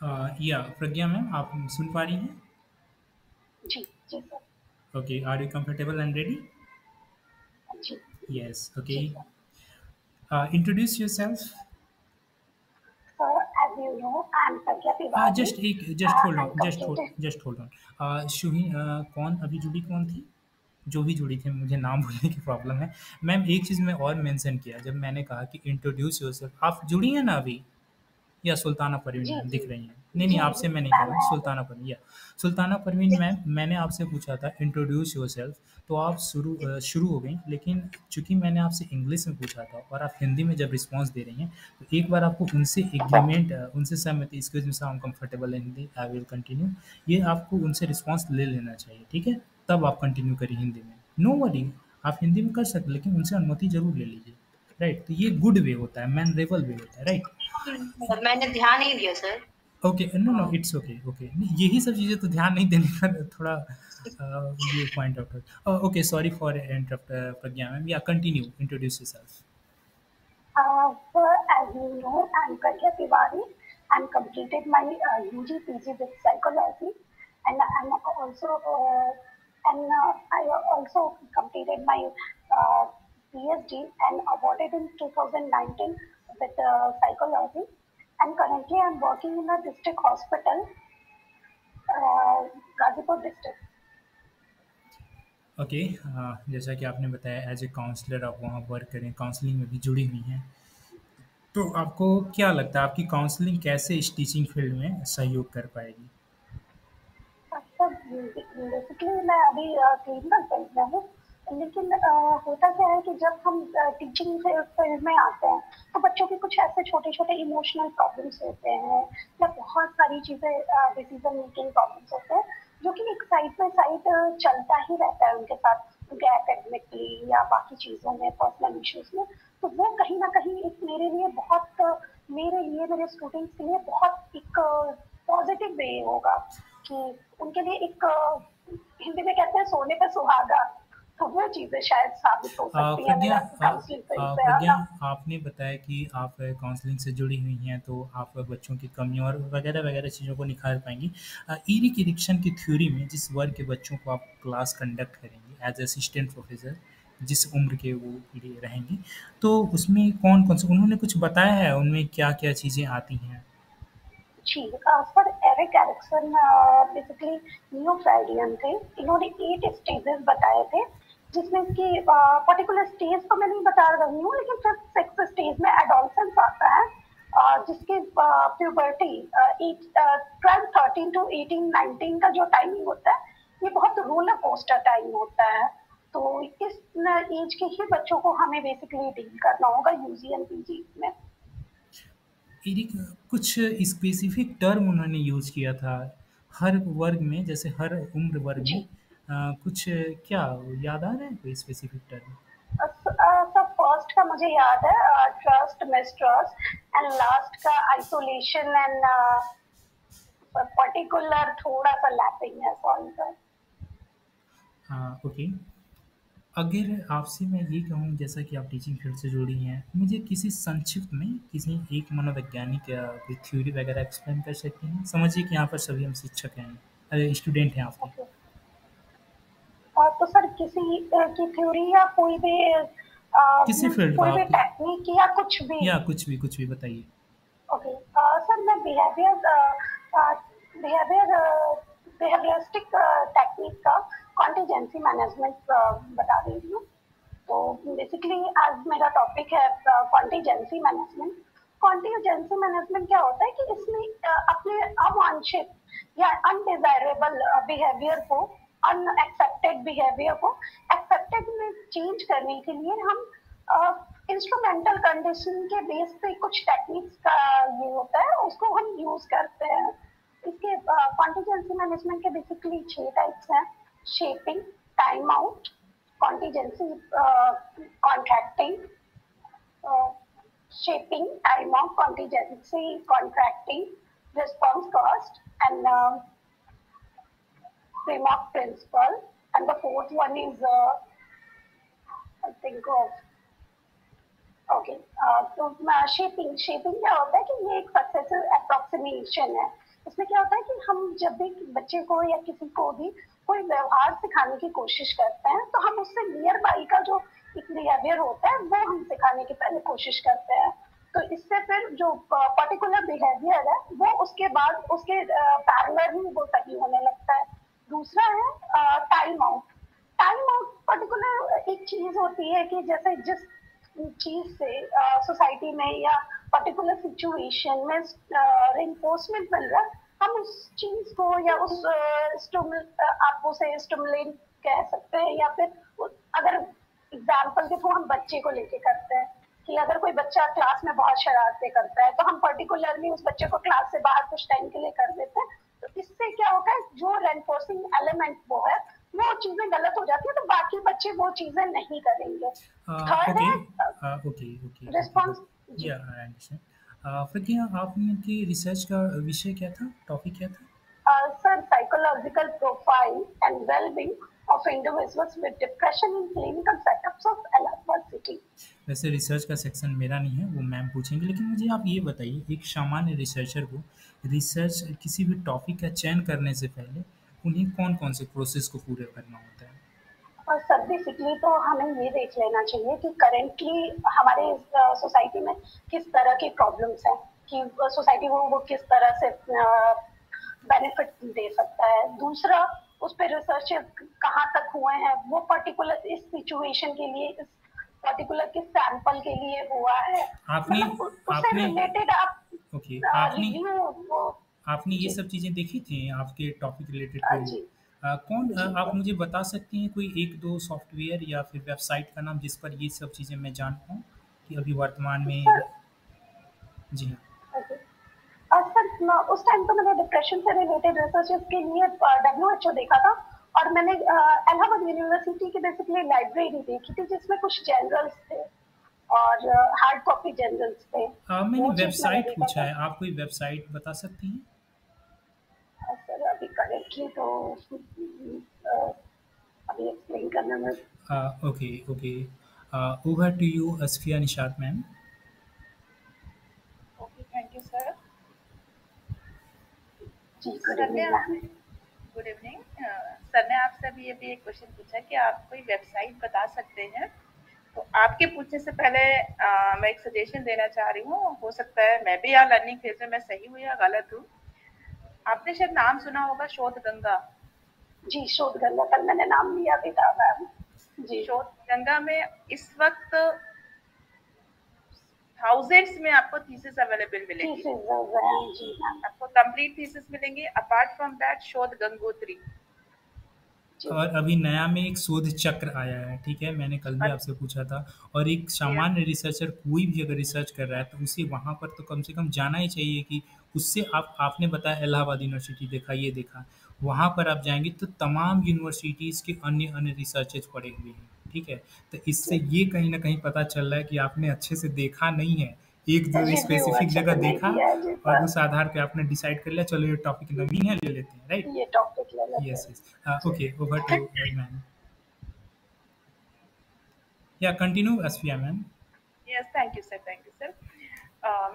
या प्रज्ञा मैम आप सुन पा रही हैं? जी, जी sir. Okay, are you comfortable and ready? जी, Yes, जी okay. Sir. Introduce yourself. Sir, as you know I am Pragya Tiwari. Just hold I on, completed. Just hold on. शुहि कौन अभी जुड़ी कौन थी? जो भी जुड़ी थी, मुझे नाम भूलने की प्रॉब्लम है। मैम एक चीज़ मैं और मेंशन किया जब मैंने कहा कि इंट्रोड्यूस योरसेल्फ, आप जुड़ी हैं ना अभी? या सुल्ताना परवीन जी, मैम जी। दिख रही हैं? नहीं, नहीं, जी, आपसे जी, मैं नहीं कह मैम रहा हूँ, है। सुल्ताना परवीन या सुल्ताना परवीन जी, मैम, मैंने आपसे पूछा था इंट्रोड्यूस योरसेल्फ, तो आप शुरू हो गई, लेकिन चूँकि मैंने आपसे इंग्लिश में पूछा था और आप हिंदी में जब रिस्पॉन्स दे रही हैं, तो एक बार आपको उनसे एग्रीमेंट उनसे सहमति, excuse me sir, I am comfortable in Hindi, I will continue, ये आपको उनसे रिस्पॉन्स ले लेना चाहिए, ठीक है? तब आप कंटिन्यू करिए हिंदी में। नो वरी, आप हिंदी में कर सकते हैं, लेकिन उनसे अनुमति ज़रूर ले लीजिए, राइट? तो ये गुड वे होता है, मैनरेबल वे होता है, राइट? मैंने ध्यान नहीं दिया सर। ओके, नो, नो, हाँ। It's okay, okay. नहीं, यही सब चीज़ें तो ध्यान नहीं देने का थोड़ा ये पॉइंट आउट है। Okay, sorry for interrupt Pragya ma'am, yeah continue, introduce yourself. Sir, as you know, I'm Pragya Tiwari. I'm completed my UG PG with psychology, and I also completed my uh, PhD and awarded in 2019 with psychology. And currently, I'm working in a district hospital, Gazipur district. Okay, जैसा कि आपने बताया as a counsellor आप वहाँ work करें, counselling में भी जुड़ी हुई हैं, तो आपको क्या लगता है आपकी काउंसलिंग कैसे इस टीचिंग फील्ड में सहयोग कर पाएगी? अच्छा, बेसिकली मैं अभी क्लिनिकल फील्ड में हूँ। लेकिन होता क्या है कि जब हम टीचिंग फील्ड में आते हैं तो बच्चों के कुछ ऐसे छोटे छोटे इमोशनल प्रॉब्लम्स होते हैं या बहुत सारी चीज़ें, डिसीजन मेकिंग प्रॉब्लम्स होते हैं जो कि एक साइड बाय साइड चलता ही रहता है उनके साथ, उनके एकेडमिकली या बाकी चीज़ों में, पर्सनल इश्यूज में। तो वो कहीं ना कहीं एक मेरे लिए बहुत, मेरे लिए, मेरे स्टूडेंट्स के लिए बहुत एक पॉजिटिव वे होगा कि उनके लिए एक, हिंदी में कहते हैं सोने पे सुहागा। तो वो चीजें शायद साबित हो सकती है प्रज्ञा, मेरा काउंसलिंग फील्ड से प्रज्ञा, आना। आपने बताया कि आप काउंसलिंग से जुड़ी हुई हैं, तो आप बच्चों की कमियों और वगैरह वगैरह चीज़ों को निखार पाएंगी। ई रिक्रिएशन की थ्योरी में जिस वर्ग के बच्चों को आप क्लास कंडक्ट करेंगे एज असिस्टेंट प्रोफेसर, जिस उम्र के वो लिए रहेंगे, तो उसमें कौन कौन से उन्होंने कुछ बताया है, उनमें क्या क्या चीज़ें आती हैं? जी, sir Erik Erikson basically neo Freudian थे। इन्होंने 8 स्टेजेस बताए थे, जिसमें कि पर्टिकुलर स्टेज तो मैं नहीं बता रही हूँ, लेकिन फिफ्थ सिक्स स्टेज में एडोलसेंस आता है, जिसके प्यूबर्टी 12 13 to 18 19 का जो टाइमिंग होता है, ये बहुत रोलर कोस्टर टाइम होता है। तो इस एज के ही बच्चों को हमें बेसिकली डील करना होगा यूजी एंड पीजी में। एक कुछ स्पेसिफिक टर्म उन्होंने यूज़ किया था हर वर्ग में, जैसे हर उम्र वर्ग में, जी। कुछ क्या याद आ रहा है कोई स्पेसिफिक टर्म? सब फर्स्ट का मुझे याद है, ट्रस्ट मिसट्रस्ट, एंड लास्ट का आइसोलेशन एंड पर्टिकुलर थोड़ा सा लैपिंग है, सॉरी सर। हाँ, ओके। अगर आपसे मैं ये कहूँ, जैसा कि आप टीचिंग फील्ड से जुड़ी हैं, मुझे किसी संक्षिप्त में किसी एक मनोवैज्ञानिक या कोई थ्योरी वगैरह एक्सप्लेन कर सकती हैं? समझिए कि यहाँ पर सभी हम शिक्षक हैं, स्टूडेंट हैं आपके। ओके। और तो सर किसी की थ्योरी या किसी फील्ड का कोई भी आप, टेक्निक या कुछ भी। या कुछ भी बताइए। ओके, सर मैं बिहेवियर बिहेवियरिस्टिक टेक्निक का कॉन्टिजेंसी मैनेजमेंट बता रही हूँ। तो बेसिकली आज मेरा टॉपिक है कॉन्टिजेंसी मैनेजमेंट। कॉन्टिजेंसी मैनेजमेंट क्या होता है कि इसमें अपने अवांछित या अनडिजायरेबल बिहेवियर को, अनएक्सेप्टेड बिहेवियर को एक्सेप्टेड में चेंज करने के लिए हम इंस्ट्रूमेंटल कंडीशन के बेस पे कुछ टेक्निक्स का ये होता है, उसको हम यूज करते हैं। इसके कॉन्टिजेंसी मैनेजमेंट के बेसिकली 6 टाइप्स हैं: shaping, time out, contingency contracting, uh, shaping, time of contingency contracting, response cost, and framework principle. And the fourth one is, I think of, okay. तो शेपिंग शेपिंग क्या होता है कि ये एक successive approximation है इसमें क्या होता है कि हम जब भी बच्चे को या किसी को भी कोई व्यवहार सिखाने की कोशिश करते हैं तो हम उससे नियर बाई का जो एक बिहेवियर होता है वो हम सिखाने की पहले कोशिश करते हैं। तो इससे फिर जो पर्टिकुलर बिहेवियर है वो उसके बाद उसके पैरेलल ही वो सही होने लगता है। दूसरा है time out. Time out particular एक चीज होती है कि जैसे जिस चीज से सोसाइटी में या पर्टिकुलर सिचुएशन में रेनफोर्समेंट मिल रहा है, हम उस चीज को या उस आप उसे स्टिमुलेट कह सकते हैं, या फिर अगर एग्जाम्पल के थ्रू हम बच्चे को लेके करते हैं कि अगर कोई बच्चा क्लास में बहुत शरारतें करता है तो हम पर्टिकुलरली उस बच्चे को क्लास से बाहर कुछ टाइम के लिए कर देते हैं। तो इससे क्या होता है, जो रेनफोर्सिंग एलिमेंट वो है वो चीजें गलत हो जाती है, तो बाकी बच्चे वो चीजें नहीं करेंगे। थर्ड ओके, है ओके, ओके, ओके, रिस्पॉन्स। जी या आई अंडरस्टैंड। प्रज्ञा, आपने रिसर्च का विषय क्या था, टॉपिक क्या था? Sir, psychological profile and well-being of individuals with depression in clinical setups of Allahabad city. वैसे रिसर्च का सेक्शन मेरा नहीं है, वो मैम पूछेंगे, लेकिन मुझे आप ये बताइए, एक सामान्य रिसर्चर को रिसर्च किसी भी टॉपिक का चयन करने से पहले उन्हें कौन-कौन से प्रोसेस को पूरे करना होता है? और सर बेसिकली तो हमें ये देख लेना चाहिए कि करेंटली हमारे सोसाइटी में किस तरह की प्रॉब्लम्स हैं, कि सोसाइटी को वो किस तरह से बेनिफिट दे सकता है। दूसरा, उस पर रिसर्च कहाँ तक हुए हैं, वो पर्टिकुलर इस सिचुएशन के लिए, इस पर्टिकुलर किस सैंपल के लिए हुआ है, आपने मतलब उससे आपने रिलेटेड आप ओके, आपने रिव्यू वो। आपने ये जी सब चीज़ें देखी थी आपके टॉपिक रिलेटेड कोई? जी जी आप मुझे बता सकती हैं कोई 1-2 सॉफ्टवेयर या फिर वेबसाइट का नाम जिस पर ये सब चीज़ें मैं जान पाऊँ कि अभी वर्तमान में सर। जी हाँ। ओके। सर उस टाइम तो मैंने डिप्रेशन से रिलेटेड रिसर्चेस के लिए WHO देखा था, और मैंने इलाहाबाद यूनिवर्सिटी की बेसिकली लाइब्रेरी देखी थी जिसमें कुछ जनरल्स थे और हार्ड कॉपी जनरल्स थे। मैंने वो चीज मैंने वेबसाइट देखा पूछा था। है, आप कोई वेबसाइट बता सकती हैं? सर अभी करेक्टली तो अभी एक्सप्लेन करने में। Okay, okay. Over to you Asfiya Nishat ma'am. Okay, thank you sir. जी गुड सर ने इवनिंग मैम। आपसे गुड इवनिंग। सर ने आपसे अभी एक क्वेश्चन पूछा कि आप कोई वेबसाइट बता सकते हैं। तो आपके पूछने से पहले मैं एक सजेशन देना चाह रही हूँ। हो सकता है मैं भी यहाँ लर्निंग फेज में मैं सही हूँ या गलत हूँ। आपने शायद नाम सुना होगा शोध गंगा। जी शोध गंगा, कल मैंने नाम लिया भी था मैम। जी शोध गंगा में इस वक्त थाउजेंड्स में आपको थीसिस अवेलेबल मिलेंगी। जी मैम। आपको कंप्लीट थीसिस मिलेंगे। अपार्ट फ्रॉम दैट शोध गंगोत्री। और अभी नया में एक शोध चक्र आया है, ठीक है? मैंने कल भी और आपसे पूछा था। और एक ये सामान्य रिसर्चर कोई भी अगर रिसर्च कर रहा है, तो उसे वहाँ पर तो कम से कम जाना ही चाहिए कि उससे आपने बताया इलाहाबाद यूनिवर्सिटी देखा, ये देखा। वहाँ पर आप जाएँगे तो तमाम यूनिवर्सिटीज़ के अन्य-अन्य रिसर्चेज़ पड़े हुए हैं, ठीक है? तो इससे जी ये कहीं न कहीं पता चल रहा है कि आपने अच्छे से देखा नहीं है। 1-2 रिव्यू स्पेसिफिक अच्छे जगह से नहीं देखा दिया है जी और सर। उस आधार पे आपने डिसाइड कर लिया, चलो ये टॉपिक नवीन है, ले लेते हैं, राइट? ये टॉपिक ले लेते Yes, हैं। yes. Okay, over to ma'am. Yeah, continue, Asfiya ma'am. Yes, thank you sir, thank you sir.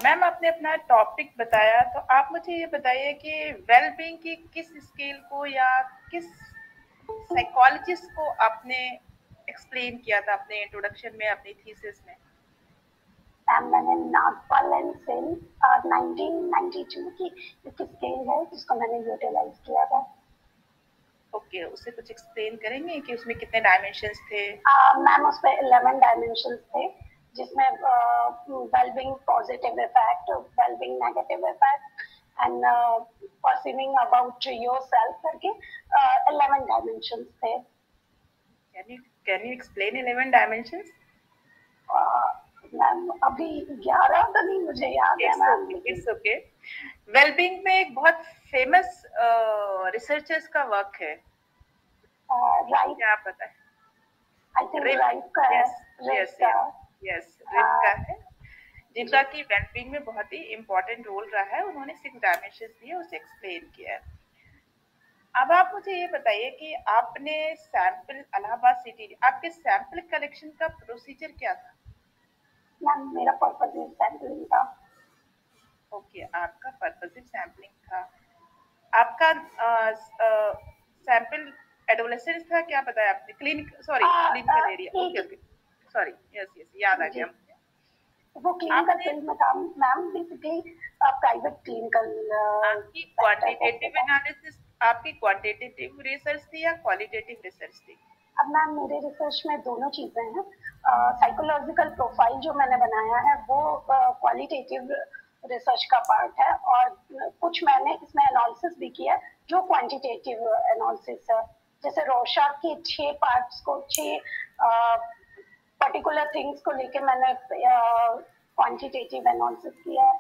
Ma'am आपने अपना टॉपिक बताया, तो आप मुझे ये बताइए कि वेलबींग की किस स्केल को या किस साइकोलॉजिस्ट को आपने एक्सप्लेन किया था अपने इंट्रोडक्शन में, अपनी थीसिस में? मैम मैंने नागपाल एंड सेन 1992 की एक स्केल है जिसको मैंने यूटिलाइज किया था। ओके, उससे कुछ एक्सप्लेन करेंगे कि उसमें कितने डायमेंशंस थे? मैम उस पर 11 डायमेंशंस थे, जिसमें wellbeing positive effect, wellbeing negative effect and perceiving about yourself करके 11 डायमेंशंस थे। Can you explain 11 dimensions? Ma'am अभी 11 तो नहीं मुझे याद है इट्स मैम, ओके, लेकिन इट्स ओके। वेलबींग में एक बहुत फेमस रिसर्चर्स का वर्क है, राइट, क्या आप बताएं? आई थिंक रिप, राइट का है। यस, राइट यस, का यस, यस, रिप का है, जी जिनका कि वेलबींग में बहुत ही इम्पोर्टेंट रोल रहा है। उन्होंने 6 डायमेंशंस दिए, उसे एक्सप्लेन किया है। अब आप मुझे ये बताइए कि आपने सैंपल इलाहाबाद सिटी, आपके सैंपल कलेक्शन का प्रोसीजर क्या था? मैम मेरा पर्पज सैंपलिंग था। ओके, आपका पर्पसिव सैंपलिंग था। आपका सैंपल एडोलेसेंस था, क्या बताया आपने? Clinical area, okay okay, sorry, yes yes, याद आ गया मुझे। वो क्लिनिकल आपने फील्ड में था मैम, बेसिकली प्राइवेट क्लिनिकल। आपकी क्वांटिटेटिव एनालिसिस, आपकी क्वांटिटेटिव रिसर्च थी या क्वालिटेटिव रिसर्च थी? अब मैम मेरे रिसर्च में दोनों चीजें हैं। साइकोलॉजिकल प्रोफाइल जो मैंने बनाया है वो क्वालिटेटिव रिसर्च का पार्ट है, और कुछ मैंने इसमें एनालिसिस भी किया जो क्वांटिटेटिव एनालिसिस है। जैसे रोशाक के 6 पार्ट्स को, 6 पर्टिकुलर थिंग्स को लेके मैंने क्वांटिटेटिव एनालिसिस किया है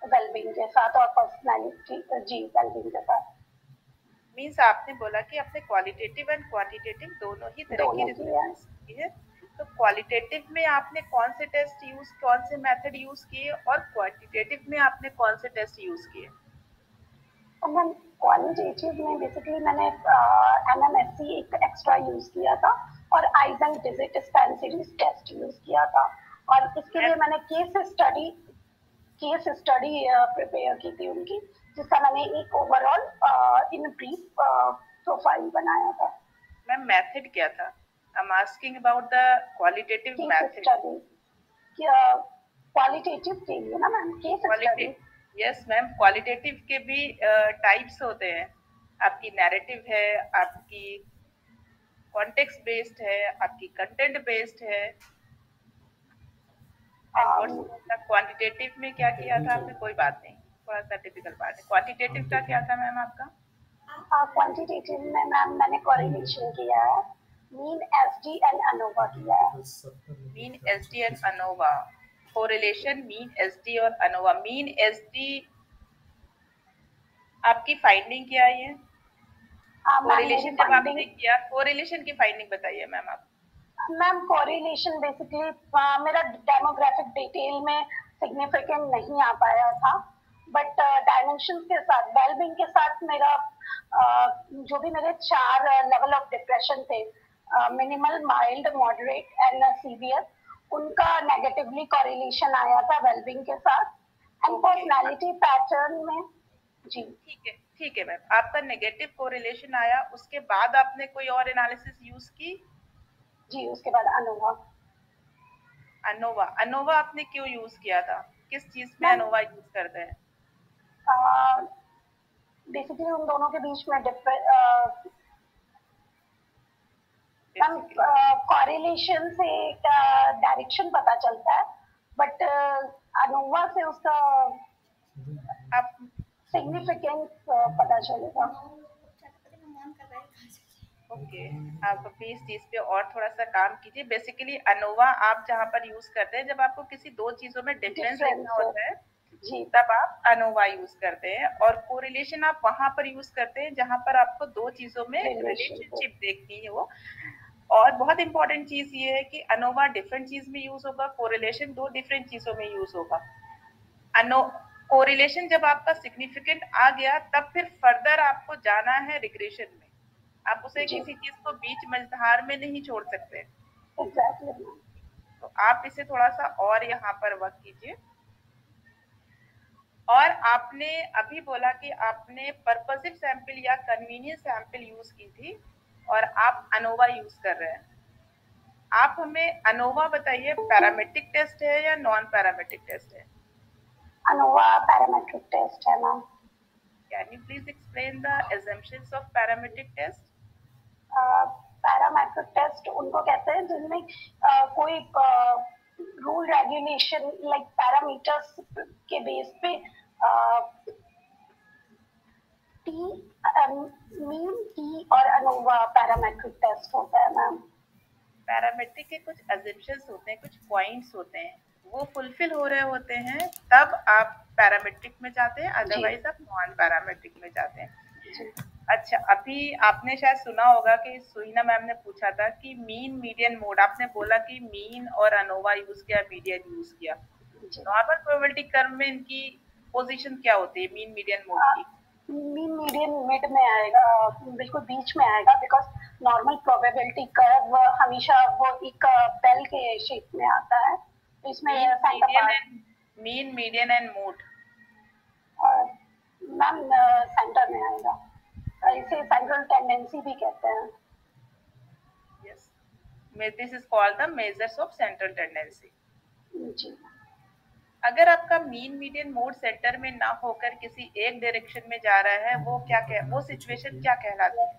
वेलबींग के साथ और पर्सनैलिटी, जी, वेलबींग के साथ। मीन्स आपने बोला कि आपने क्वालिटेटिव एंड क्वांटिटेटिव दोनों ही तरह की रिसर्च की है। तो क्वालिटेटिव में आपने कौन से टेस्ट यूज, कौन से मेथड यूज किए, और क्वांटिटेटिव में आपने कौन से टेस्ट यूज किए? मैम क्वालिटेटिव में बेसिकली मैंने MMSE एक एक्स्ट्रा यूज किया था, और आइजन digit span series test use किया था, और इसके लिए मैंने केस स्टडी प्रिपेयर की थी उनकी, जिसका मैंने एक ओवरऑल इन ब्रीफ प्रोफाइल बनाया था। मैम मेथड क्या था? I am asking about the qualitative method. Qualitative के लिए ना ma'am, case study. Yes ma'am, qualitative के भी टाइप्स होते हैं। आपकी नैरेटिव है, आपकी कॉन्टेक्स्ट बेस्ड है, आपकी कंटेंट बेस्ड है। क्वांटिटेटिव में क्या किया था आपने? कोई बात नहीं, थोड़ा सा टिपिकल पार्ट है। क्वांटिटेटिव का क्या था मैम आपका? क्वांटिटेटिव में मैम मैंने कोरिलेशन किया है, मीन एसडी एंड अनोवा किया है। Mean SD and ANOVA, correlation mean SD और अनोवा। मीन एसडी आपकी फाइंडिंग क्या है? ये कोरिलेशन जब आपने किया, कोरिलेशन की फाइंडिंग बताइए मैम आप। मैम कोरिलेशन बेसिकली मेरा डेमोग्राफिक डिटेल में सिग्निफिकेंट नहीं आ पाया था, बट डायमेंशंस के साथ, वेलबींग के साथ मेरा जो भी मेरे 4 लेवल ऑफ डिप्रेशन थे, minimal, mild, moderate and severe, उनका नेगेटिवली कोरिलेशन आया था वेलबींग के साथ। एंड पर्सनालिटी पैटर्न में, जी ठीक है मैम, आपका नेगेटिव कोरिलेशन आया, उसके बाद आपने कोई और एनालिसिस यूज की? जी, उसके बाद अनोवा आपने क्यों यूज किया था? किस चीज में अनोवा यूज करते हैं? बेसिकली उन दोनों के बीच में कॉरिलेशन से डायरेक्शन पता चलता है, बट अनोवा से उसका आप सिग्निफिकेंस पता चलेगा। ओके, आप अभी इस चीज पे और थोड़ा सा काम कीजिए। बेसिकली अनोवा आप जहाँ पर यूज करते हैं, जब आपको किसी दो चीजों में डिफरेंस देखना होता है जी, तब आप अनोवा यूज करते हैं, और कोरिलेशन आप वहां पर यूज करते हैं जहां पर आपको दो चीजों में रिलेशनशिप देखनी हो। और बहुत इंपॉर्टेंट चीज ये है कि अनोवा डिफरेंट चीज में यूज होगा, कोरिलेशन दो डिफरेंट चीजों में यूज होगा। कोरिलेशन जब आपका सिग्निफिकेंट आ गया, तब फिर फर्दर आपको जाना है रिग्रेशन में। आप उसे किसी चीज को बीच मझधार में नहीं छोड़ सकते। तो आप इसे थोड़ा सा और यहाँ पर वर्क कीजिए। और आपने अभी बोला कि आपने पर्पसिव सैंपल या कन्वीनियंस सैंपल यूज की थी, और आप अनोवा यूज कर रहे हैं। आप हमें अनोवा बताइए, पैरामेट्रिक टेस्ट है या नॉन पैरामेट्रिक टेस्ट है? अनोवा पैरामेट्रिक टेस्ट है मैम। Can you please explain the assumptions of parametric test? Parametric test उनको कहते हैं जिनमें कोई रूल रेगुलेशन लाइक पैरामीटर्स के बेस पे मीन, टी और अनोवा पैरामेट्रिक टेस्ट होता है मैम। पैरामेट्रिक के कुछ assumptions होते हैं, कुछ पॉइंट्स होते हैं, वो फुलफिल हो रहे होते हैं तब आप पैरामेट्रिक में जाते हैं, अदरवाइज आप नॉन पैरामेट्रिक में जाते हैं। अच्छा, अभी आपने शायद सुना होगा कि सुहीना मैम ने पूछा था कि मीन, मीडियन, मोड। आपने बोला कि मीन और अनोवा यूज किया, मीडियन यूज किया। नॉर्मल प्रोबेबिलिटी कर्व में इनकी पोजीशन क्या होती है, मीन, मीडियन, मोड की? मीन मीडियन मिड में आएगा, बिल्कुल बीच में आएगा, बिकॉज नॉर्मल प्रोबेबिलिटी कर्व हमेशा वो एक बेल के शेप में आता है। इसमें mean, median and mode. Ma'am centre में आएगा, इसे सेंट्रल टेंडेंसी भी कहते हैं। Yes, this is called the measures of central tendency. जी। अगर आपका मीन मीडियन मोड सेंटर में ना होकर किसी एक डायरेक्शन में जा रहा है, वो सिचुएशन क्या कहलाती है?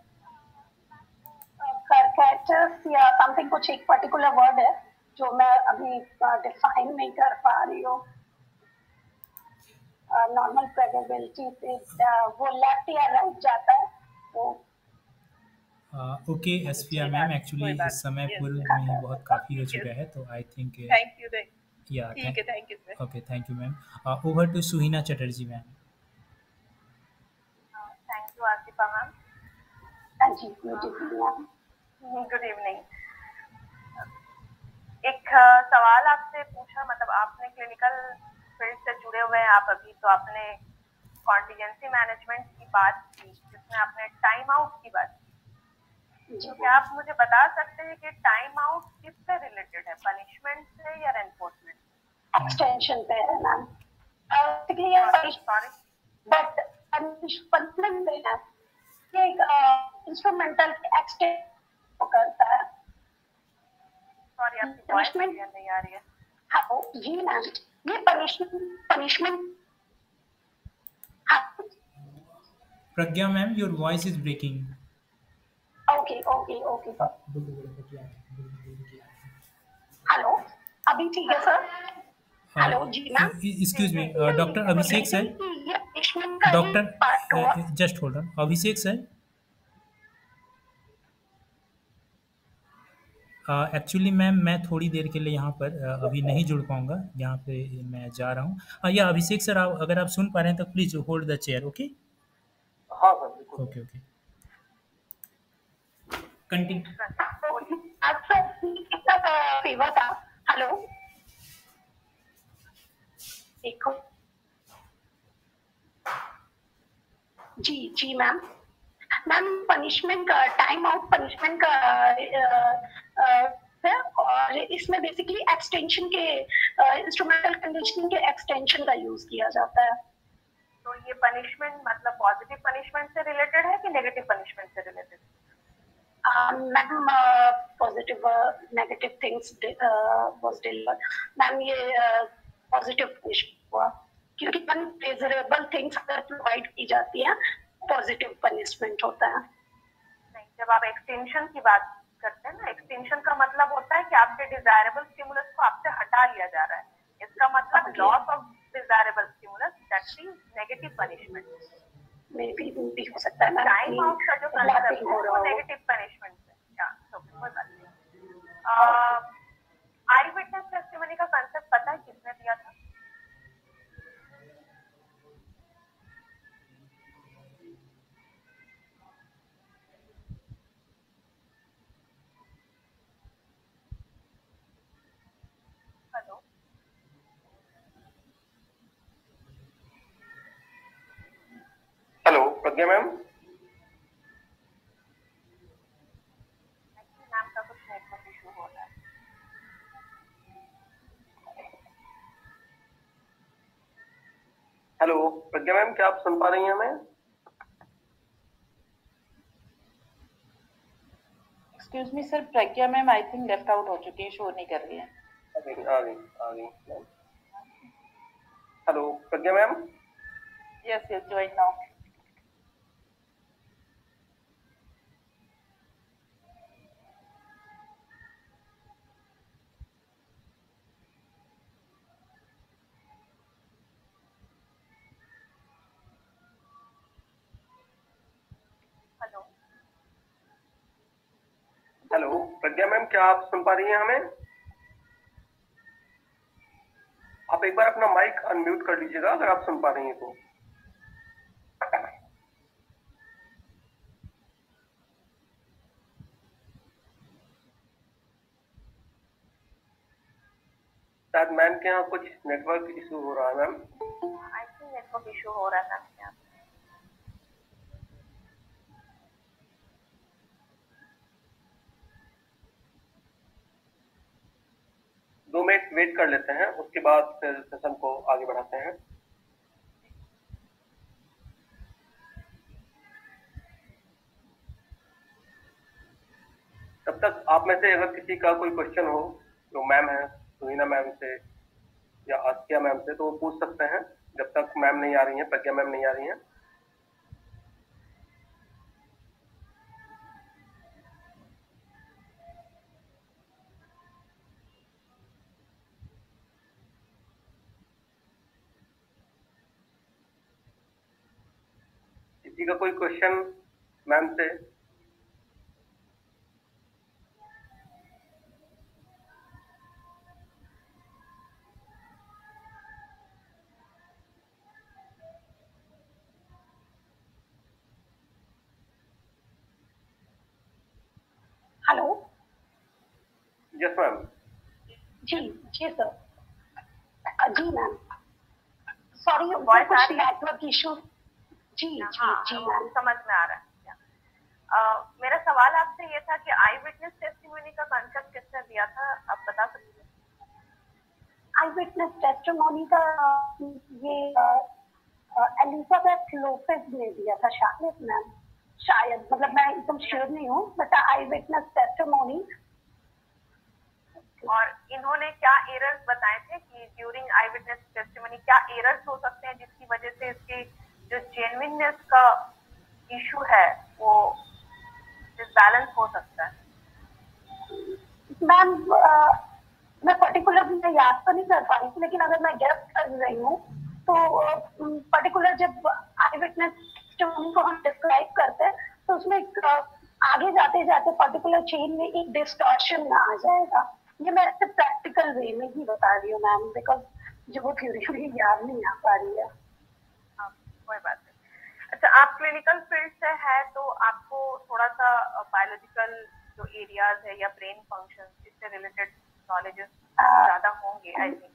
कैरेक्टर्स या समथिंग, कुछ एक पर्टिकुलर वर्ड है जो मैं अभी डिफाइन नहीं कर पा रही हूँ। नॉर्मल प्रोबेबिलिटी से वो लेफ्ट या राइट जाता है तो। ओके एसफिया मैम, एक्चुअली इस समय पूर्व में ही बहुत काफ़ी हो चुका है, तो I think thank you. Yeah ठीक है, thank you sir. Okay, thank you ma'am. Over to Suhina Chatterjee ma'am. Thank you Asifa ma'am. हाँ जी, मैम। Good evening. एक सवाल आपसे पूछा, मतलब आपने क्लिनिकल फील्ड से जुड़े हुए हैं आप अभी, तो आपने कॉन्टिजेंसी मैनेजमेंट की बात की, जिसमें आपने टाइम आउट की बात की। तो क्या आप मुझे बता सकते हैं कि टाइम आउट किससे रिलेटेड है, पनिशमेंट से या एनफोर्समेंट? एक्सटेंशन पे है मैम। सॉरी, बट पनिशमेंट है ये इंस्ट्रूमेंटल एक्सटेंड करता है। सॉरी, आपकी वॉइस क्लियर नहीं आ रही है। हाँ जी मैम, ये punishment. Pragya ma'am, your voice is breaking. Okay okay okay sir. Hello, अभी ठीक है सर? हेलो जी ma'am. Excuse me, doctor Abhishek sir. ये पनिशमेंट का पार्ट हुआ। Doctor just hold on, Abhishek sir. Actually ma'am, मैं थोड़ी देर के लिए यहाँ पर अभी नहीं जुड़ पाऊँगा, यहाँ पे मैं जा रहा हूँ। या अभिषेक सर, आप अगर आप सुन पा रहे हैं तो please hold the chair. Okay हाँ सर, बिल्कुल। Okay okay, continue. आपका कितना फीवर था? हेलो, देखो। जी जी मैम। मैम पनिशमेंट का टाइम आउट पनिशमेंट का है, और इसमें बेसिकली एक्सटेंशन के इंस्ट्रूमेंटल कंडीशनिंग के एक्सटेंशन का यूज किया जाता है। तो ये पनिशमेंट मतलब पॉजिटिव पनिशमेंट से रिलेटेड है कि नेगेटिव पनिशमेंट से related? Ma'am positive negative things was delivered. Ma'am ये पॉजिटिव पनिशमेंट हुआ, क्योंकि अनप्लेजरेबल थिंग्स अगर प्रोवाइड की जाती है, पॉजिटिव पनिशमेंट होता है। नहीं, जब आप एक्सटेंशन की बात करते हैं ना, एक्सटेंशन का मतलब होता है कि आपके डिजायरेबल स्टिमुलस को आपसे हटा लिया जा रहा है। इसका मतलब loss of desirable stimulus, that is negative punishment. May be हो सकता है। टाइम आउट का जो कंसेप्ट है वो नेगेटिव पनिशमेंट है। या तो कोई बात नहीं। आई विटनेस टेस्टिमनी का कंसेप्ट पता है किसने दिया था? Hello, hello Pragya ma'am. Ma'am का कुछ नेटवर्क इशू हो रहा है। हेलो प्रज्ञा मैम, क्या आप सुन पा रही हैं हमें? Excuse me sir, Pragya ma'am I think left out हो चुकी है, शो नहीं कर रही है। आ गई ma'am. Hello Pragya ma'am. Yes yes, join now. Hello hello Pragya ma'am, क्या आप सुन पा रही हैं हमें? आप एक बार अपना माइक अनम्यूट कर लीजिएगा अगर आप सुन पा रही हैं तो। शायद मैम के यहाँ कुछ नेटवर्क इशू हो रहा है ma'am. I think network issue हो रहा था यहाँ। 2 मिनट वेट कर लेते हैं, उसके बाद फिर सेशन को आगे बढ़ाते हैं। तब तक आप में से अगर किसी का कोई क्वेश्चन हो, जो मैम है सुनीना मैम से या आसिया मैम से, तो वो पूछ सकते हैं जब तक मैम नहीं आ रही हैं, प्रज्ञा मैम नहीं आ रही हैं। किसी का कोई क्वेश्चन मैम से? हेलो। Yes ma'am. जी जी सर। जी मैम, सॉरी Voice कुछ आ रही है? Network issue. जी जी जी हाँ, मैम। समझ में आ रहा है। मेरा सवाल आपसे ये था कि आई विटनेस टेस्टिमोनी का कंसेप्ट किसने दिया था, आप बता सकते हैं? आई विटनेस टेस्टिमोनी का ये एलिजाबेथ लोपेज ने दिया था शायद मैम, शायद, मतलब मैं एकदम श्योर नहीं हूँ, बट आई विटनेस टेस्टिमोनी। और इन्होंने क्या एरर्स बताए थे कि ड्यूरिंग आई विटनेस टेस्टिमोनी क्या एरर्स हो सकते हैं जिसकी वजह से इसकी जो जेन्युइननेस का इशू है वो डिसबैलेंस हो सकता है? मैम मैं पर्टिकुलर मैं याद तो नहीं कर पा रही थी, लेकिन अगर मैं गेस कर रही हूँ तो पर्टिकुलर जब आई विटनेस टेस्टिमोनी को हम डिस्क्राइब करते हैं तो उसमें आगे जाते जाते पर्टिकुलर चेन में एक डिस्टॉर्शन आ जाएगा। ये मैं सिर्फ प्रैक्टिकल वे में ही बता रही हूँ मैम, बिकॉज जो वो थ्योरी भी याद नहीं आ पा रही है। कोई बात नहीं। अच्छा, आप क्लिनिकल फील्ड से है तो आपको थोड़ा सा बायोलॉजिकल जो एरियाज है या ब्रेन फंक्शन इससे रिलेटेड नॉलेजेस ज्यादा होंगे आई थिंक।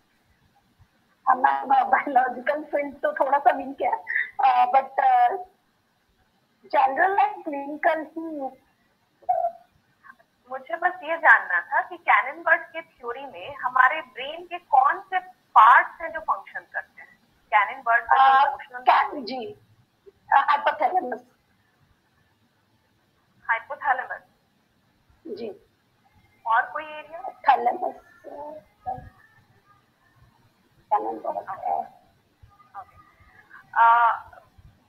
बायोलॉजिकल फील्ड तो थोड़ा सा वीक है, बट जनरल एंड क्लिनिकल ही। मुझे बस ये जानना था कि कैनिन-बर्ट के थ्योरी में हमारे ब्रेन के कौन से पार्ट्स हैं जो फंक्शन करते हैं? कैनिन-बर्ट का इमोशनल जी हाइपोथैलेमस। हाइपोथैलेमस जी। और कोई एरिया? थैलेमस।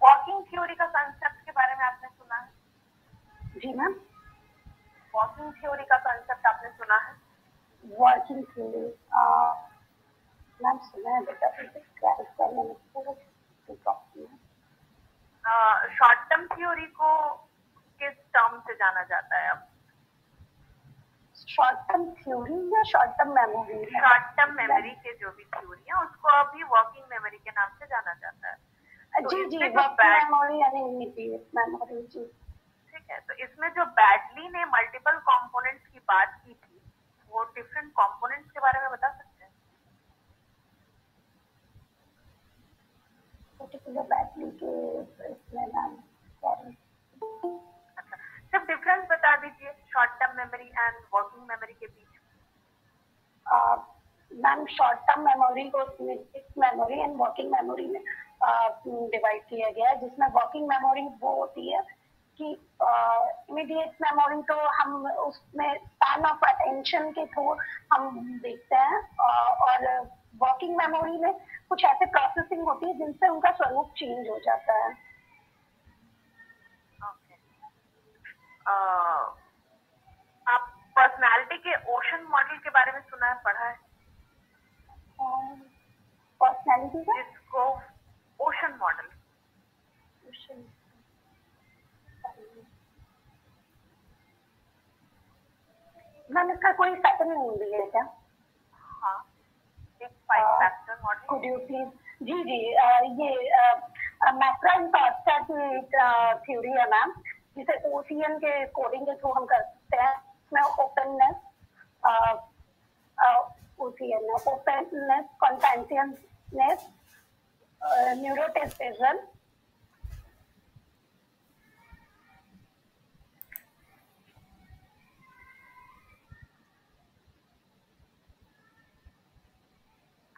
वॉकिंग थ्योरी का कंसेप्ट के बारे में आपने सुना है? जी मैम। वॉकिंग थ्योरी का कंसेप्ट आपने सुना है? वर्किंग थ्योरी मैम सुना है बेटा, क्लैरिफाई करने में थोड़ा प्रॉब्लम है। शॉर्ट टर्म थ्योरी को किस टर्म से जाना जाता है अब? शॉर्ट टर्म थ्योरी या short term memory? Short term memory के जो भी थ्योरी है उसको अभी वर्किंग मेमोरी के नाम से जाना जाता है। जी जी, वर्किंग मेमोरी यानी इमीडिएट मेमोरी। जी ठीक है, तो इसमें जो बैडली ने मल्टीपल कंपोनेंट्स की बात की थी वो डिफरेंट कंपोनेंट्स के बारे में बता सकते हैं? पर्टिकुलर बैटली के इसमें मैम सॉरी। अच्छा, सिर्फ डिफरेंस बता दीजिए short term memory and working memory के बीच। मैम शॉर्ट टर्म मेमोरी को मेमोरी एंड वर्किंग मेमोरी में डिवाइड किया गया है, जिसमें वर्किंग मेमोरी वो होती है कि इमीडिएट मेमोरी तो हम उसमें स्पैन ऑफ अटेंशन के थ्रू हम देखते हैं, और वर्किंग मेमोरी में कुछ ऐसे प्रोसेसिंग होती है जिनसे उनका स्वरूप चेंज हो जाता है। आप पर्सनालिटी के ओशन मॉडल के बारे में सुना है, पढ़ा है? पर्सनालिटी का जिसको ओशन मॉडल। मैम इसका कोई पैटर्न नहीं दिया है क्या? हाँ, एक 5 factor model. Could you please? जी जी, ये मैक्रा थ्योरी है मैम, जिसे ओसीएन के कोडिंग के थ्रू हम करते हैं। इसमें openness, OCEAN openness, conscientiousness, neuroticism,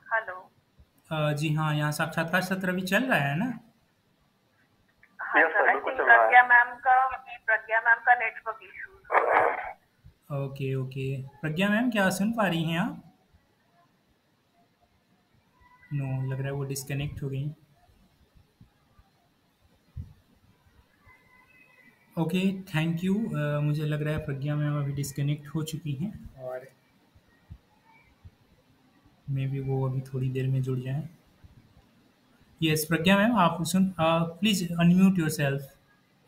hello. जी हाँ, यहाँ साक्षात्कार सत्र अभी चल रहा है ना? हाँ सर, प्रज्ञा मैम का network issue. Okay, okay. Pragya ma'am क्या सुन पा रही हैं आप? नो, लग रहा है वो डिस्कनेक्ट हो गई। Okay, thank you. मुझे लग रहा है प्रज्ञा मैम अभी डिस्कनेक्ट हो चुकी हैं और मे बी वो अभी थोड़ी देर में जुड़ जाएँ। यस, प्रज्ञा मैम आप सुन प्लीज़ अनम्यूट योरसेल्फ।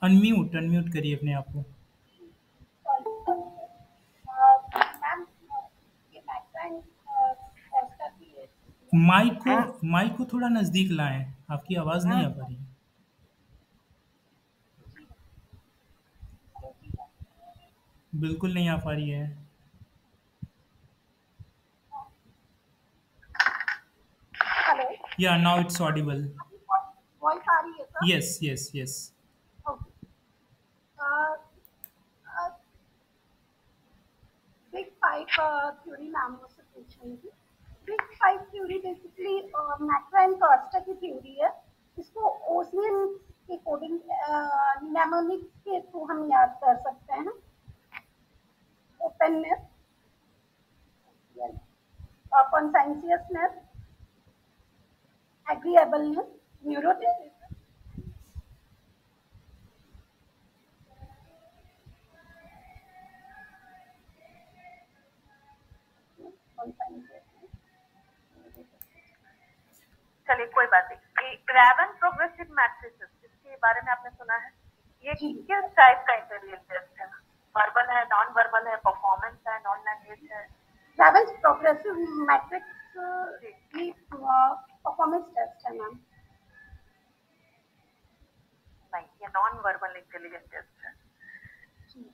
अनम्यूट करिए अपने आप को। मैम ये बैकग्राउंड कॉस्ट की है। माइक को थोड़ा नज़दीक लाएँ, आपकी आवाज़ नहीं आ पा रही है। बिल्कुल नहीं आ पा रही है। Hello, yeah now it's audible. Voice आ रही है sir? Yes, yes, yes. Okay. Big five theory ma'am मुझसे पूछ रही थी। Big five theory basically McCrae and Costa की थ्योरी है। इसको ओसियन के कोडिंग नेमोनिक्स के थ्रू हम याद कर सकते हैं। Openness, conscientiousness, agreeableness, neuroticism. चलिए कोई बात नहीं। ग्रेवन प्रोग्रेसिव मैट्रिसेस, इसके बारे में आपने सुना है? ये जी। किस टाइप का इंटेलिजेंस टेस्ट है? वर्बल है, नॉन वर्बल है, परफॉर्मेंस है, नॉन लैंग्वेज है? ग्रेवन्स प्रोग्रेसिव मैट्रिक्स की परफॉर्मेंस टेस्ट है मैम। नहीं, ये नॉन वर्बल इंटेलिजेंस टेस्ट है।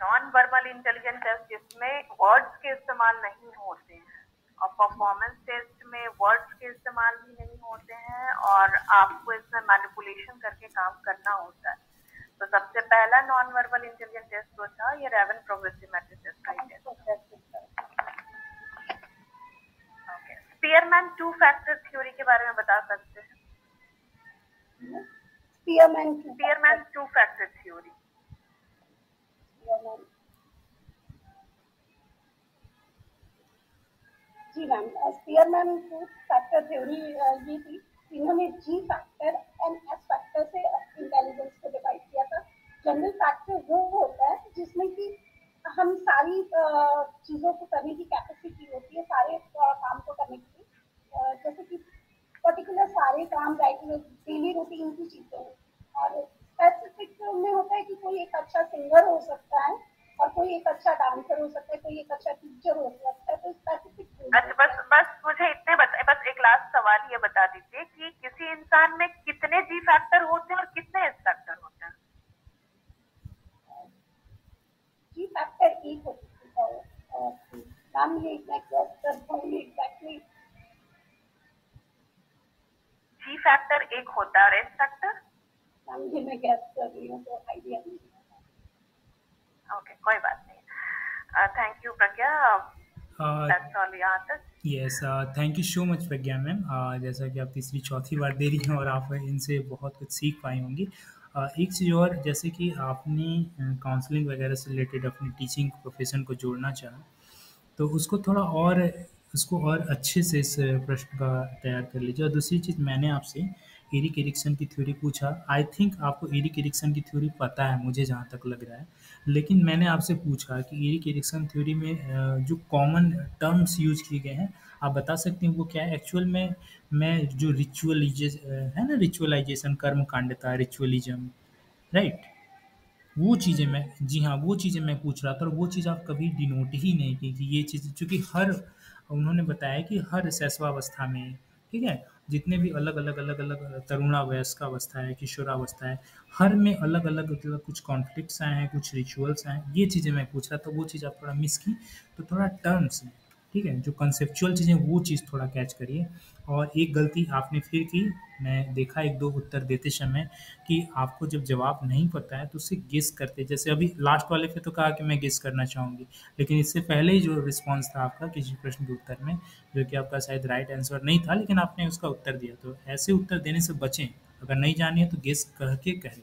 नॉन वर्बल इंटेलिजेंस टेस्ट जिसमें वर्ड्स के इस्तेमाल नहीं होते हैं, और परफॉर्मेंस टेस्ट में वर्ड्स के इस्तेमाल भी नहीं होते हैं और आपको इसमें मैनिपुलेशन करके काम करना होता है। तो सबसे पहला नॉन वर्बल इंटेलिजेंस टेस्ट जो था ये रेवन प्रोग्रेसिव मैट्रिसेस का ही test. Okay, Spearman two factor theory के बारे में बता सकते हैं? Spearman two factor theory. जी ma'am, Spearman two factor theory ये थी। इन्होंने G factor and S factor से इंटेलिजेंस को डिवाइड किया था। जनरल फैक्टर वो होता है जिसमें कि हम सारी चीज़ों को करने की कैपेसिटी होती है, सारे काम को करने की। जैसे कि पर्टिकुलर सारे काम डेली रूटीन की चीज़ें हैं। और स्पेसिफिक में होता है कि कोई एक अच्छा सिंगर हो सकता है और कोई एक अच्छा डांसर हो सकता है, कोई एक अच्छा टीचर हो सकता है। तो स्पेसिफिक। अच्छा, बस मुझे इतने बताए, बस एक लास्ट सवाल ये बता दीजिए कि किसी इंसान में कितने जी फैक्टर होते हैं और कितने एस फैक्टर होते हैं? जी फैक्टर एक होता है मैम, ये एग्जैक्टली जी फैक्टर एक होता है और एस फैक्टर? मैम ये मैं गैस कर रही हूँ, तो आइडिया नहीं है। ओके, कोई बात नहीं। Thank you Pragya, that's all यहाँ तक। Yes, thank you so much Pragya ma'am. जैसा कि आप तीसरी चौथी बार दे रही हैं और आप इनसे बहुत कुछ सीख पाई होंगी। एक चीज़ और, जैसे कि आपने काउंसलिंग वगैरह से रिलेटेड अपनी टीचिंग प्रोफेशन को जोड़ना चाहा, तो उसको थोड़ा और उसको और अच्छे से इस प्रश्न का तैयार कर लीजिए। और दूसरी चीज़, मैंने आपसे एरिक एरिक्सन की थ्योरी पूछा। आई थिंक आपको एरिक एरिक्सन की थ्योरी पता है, मुझे जहाँ तक लग रहा है। लेकिन मैंने आपसे पूछा कि एरिक एरिक्सन थ्योरी में जो कॉमन टर्म्स यूज़ किए गए हैं, आप बता सकते हैं वो क्या है? एक्चुअल में मैं जो है ना, रिचुअलाइजेशन, कर्मकांडता, रिचुअलिज़्म, राइट? वो चीज़ें मैं जी हाँ, वो चीज़ें मैं पूछ रहा था और वो चीज़ आप कभी डिनोट ही नहीं की कि ये चीज़, चूँकि हर उन्होंने बताया कि हर शैशवावस्था में, ठीक है? जितने भी अलग-अलग तरुणावस्था है, किशोरावस्था है, हर में अलग-अलग मतलब कुछ कॉन्फ्लिक्ट्स आए हैं, कुछ रिचुअल्स आए हैं, ये चीज़ें मैं पूछ रहा था, वो चीज़ आप थोड़ा मिस की। तो थोड़ा टर्म्स में, ठीक है? जो कॉन्सेप्चुअल चीज़ें, वो चीज़ थोड़ा कैच करिए। और एक गलती आपने फिर की, मैं देखा 1-2 उत्तर देते समय कि आपको जब जवाब नहीं पता है तो उससे गेस करते, जैसे अभी लास्ट वाले पे तो कहा कि मैं गेस करना चाहूँगी, लेकिन इससे पहले ही जो रिस्पॉन्स था आपका किसी प्रश्न के उत्तर में, जो कि आपका शायद राइट आंसर नहीं था, लेकिन आपने उसका उत्तर दिया, तो ऐसे उत्तर देने से बचें। अगर नहीं जानिए तो गेस करके कहें,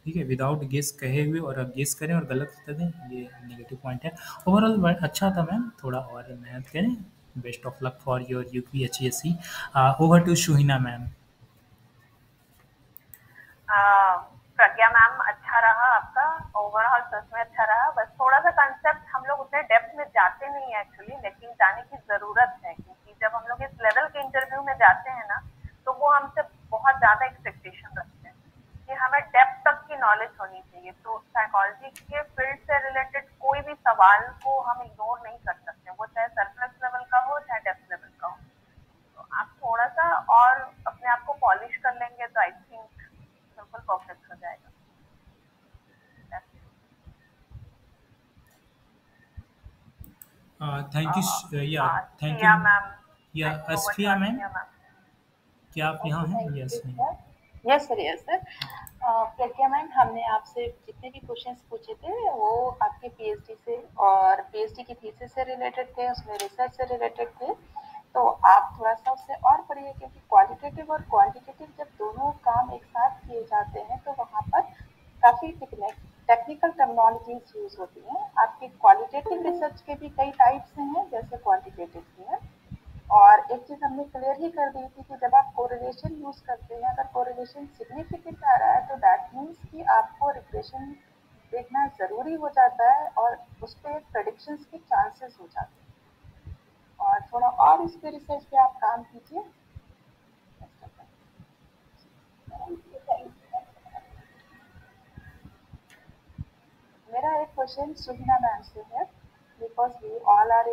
ठीक है, विदाउट गेस कहे हुए, और आप गेस करें और गलत उत्तर दें, ये नेगेटिव पॉइंट है। ओवरऑल अच्छा था मैम, थोड़ा और मेहनत करें। Best of luck for your UPSC. Over to Shuhina ma'am. Pragya ma'am, अच्छा रहा आपका, ओवरऑल सच में अच्छा रहा। बस थोड़ा सा कंसेप्ट हम लोग उतने डेप्थ में जाते नहीं है एक्चुअली, लेकिन जाने की जरूरत है, क्योंकि जब हम लोग इस लेवल के इंटरव्यू में जाते हैं ना, तो वो हमसे बहुत ज्यादा एक्सपेक्टेशन रखते हैं कि हमें डेप्थ तक की नॉलेज होनी चाहिए। तो साइकोलॉजी के फील्ड से रिलेटेड कोई भी सवाल को हम इग्नोर नहीं कर सकते, वो चाहे सरप्लस लेवल का हो चाहे डेप्थ लेवल का हो। तो आप थोड़ा सा और अपने आप को पॉलिश कर लेंगे तो आई थिंक बिल्कुल परफेक्ट हो जाएगा। Thank you. Yeah thank you. Siya ma'am, yeah over to Asfiya ma'am, Siya ma'am. क्या आप यहाँ ओके, हैं? थैंक यू यस नहीं। Sir. Yes sir, yes sir. Pragya ma'am, हमने आपसे जितने भी क्वेश्चंस पूछे थे वो आपके पीएचडी से और पीएचडी की थीसिस से रिलेटेड थे, उसमें रिसर्च से रिलेटेड थे। तो आप थोड़ा सा उससे और पढ़िए, क्योंकि क्वालिटेटिव और क्वांटिटेटिव जब दोनों काम एक साथ किए जाते हैं तो वहाँ पर काफ़ी टेक्निकल टर्मिनोलॉजीज यूज होती हैं। आपके क्वालिटेटिव रिसर्च के भी कई टाइप्स हैं जैसे क्वांटिटेटिव के हैं। और एक चीज हमने क्लियर ही कर दी थी कि जब आप कोरिलेशन यूज करते हैं, अगर कोरिलेशन सिग्निफिकेंट आ रहा है तो दैट मीन्स कि आपको रिग्रेशन देखना जरूरी हो जाता है और उस पर प्रेडिक्शंस के चांसेस हो जाते हैं। और थोड़ा और इस पे रिसर्च पे आप काम कीजिए। मेरा एक क्वेश्चन सुहिना मैम से है, बिकॉज वी ऑल आर